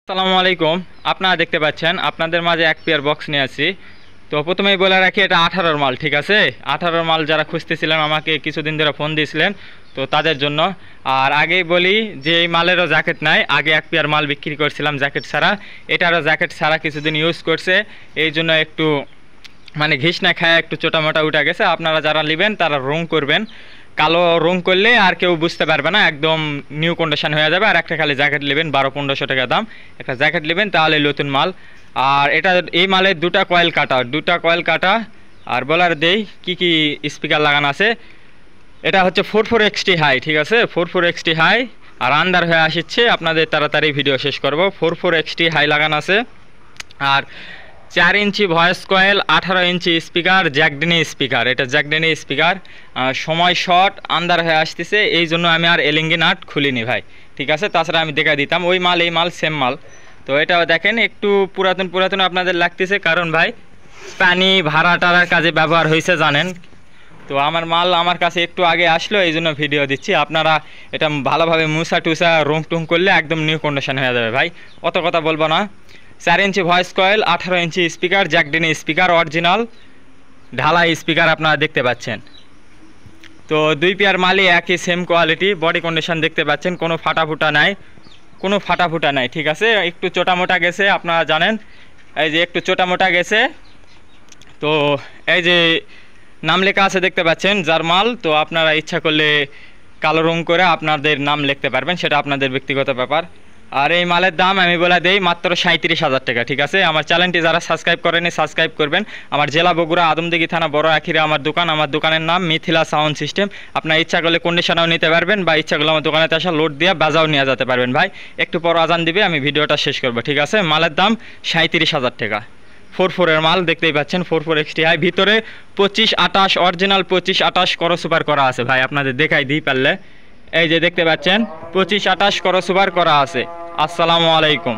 আসসালামু আলাইকুম। আপনারা দেখতে পাচ্ছেন আপনাদের মাঝে এক পেয়ার বক্স নিয়ে আসছি। তো প্রথমেই বলে রাখি এটা 18-র মাল, ঠিক আছে? 18-র মাল যারা খুঁজতেছিলেন আমাকে কিছুদিন ধরে ফোন দিয়েছিলেন, তো তাদের জন্য। আর আগেই বলি যে এই মালেরও জ্যাকেট নাই, আগে এক পেয়ার মাল বিক্রি করছিলাম জ্যাকেট ছাড়া, এটারও জ্যাকেট ছাড়া কিছুদিন ইউজ করছে, এই জন্য একটু মানে ঘিস না খায় একটু চোটামোটা উঠে গেছে। আপনারা যারা নেবেন তারা রং করবেন, কালো রং করলে আর কেউ বুঝতে পারবে না, একদম নিউ কন্ডিশন হয়ে যাবে। আর একটা খালি জ্যাকেট নেবেন 1200-1500 টাকা দাম, একটা জ্যাকেট নেবেন তাহলে নতুন মাল। আর এটা এই মালের দুটা কয়েল কাটা। আর বলার দেই কি কি স্পিকার লাগানো আছে। এটা হচ্ছে 44XT হাই, ঠিক আছে? 44XT high. আর আন্দার হয়ে আসছে, আপনাদের তাড়াতাড়ি ভিডিও শেষ করব। 44XT হাই লাগানো আছে। আর 4 inch voice coil, 18 inch speaker, জ্যাকডেনি স্পিকার। এটা জ্যাকডেনি স্পিকার। সময় শর্ট আন্দার হয়ে আসতেছে, এই জন্য আমি আর এলিঙ্গি নাট খুলিনি ভাই, ঠিক আছে? তাছাড়া আমি দেখা দিতাম ওই মাল এই মাল সেম মাল। তো এটাও দেখেন একটু পুরাতন আপনাদের লাগতেছে, কারণ ভাই পানি ভাড়া টাড়ার কাজে ব্যবহার হয়েছে জানেন। তো আমার মাল আমার কাছে একটু আগে আসলো, এই জন্য ভিডিও দিচ্ছি। আপনারা এটা ভালোভাবে মুসা টুসা রং টুং করলে একদম নিউ কন্ডিশন হয়ে যাবে ভাই, অত কথা বলবো না। 4 inch voice coil, 18 inch speaker, জ্যাকডেনি স্পিকার, অরিজিনাল ঢালাই স্পিকার আপনারা দেখতে পাচ্ছেন। তো দুই পেয়ার মালই একই সেম কোয়ালিটি, বডি কন্ডিশন দেখতে পাচ্ছেন, কোনো ফাটাফুটা নাই, ঠিক আছে? একটু চোটামোটা গেছে আপনারা জানেন, এই যে একটু চোটামোটা গেছে। তো এই যে নাম লেখা আছে দেখতে পাচ্ছেন যার মাল, তো আপনারা ইচ্ছা করলে কালো রং করে আপনাদের নাম লিখতে পারবেন, সেটা আপনাদের ব্যক্তিগত ব্যাপার। আর এই মালের দাম আমি বলে দেই মাত্র 37,000 টাকা, ঠিক আছে? আমার চ্যানেলটি যারা সাবস্ক্রাইব করেনি সাবস্ক্রাইব করবেন। আমার জেলা বগুড়া, আদমদিঘি থানা, বড় আখিরে আমার দোকান। আমার দোকানের নাম মিথিলা সাউন্ড সিস্টেম। আপনার ইচ্ছা করলে কন্ডিশনাও নিতে পারবেন, বা ইচ্ছা করলে আমার দোকানেতে আসা লোড দিয়ে বাজাও নিয়ে যেতে পারবেন ভাই। একটু পর আজান দিবে, আমি ভিডিওটা শেষ করবো, ঠিক আছে? মালের দাম 37,000 টাকা। 44-এর মাল দেখতেই পাচ্ছেন, 44XT হাই। ভিতরে 25-28 অরিজিনাল 25-28 করো সুপার করা আছে ভাই, আপনাদের দেখাই দিই পারলে। এই যে দেখতে পাচ্ছেন 25-28 করো সুপার করা আছে। আসসালামু আলাইকুম।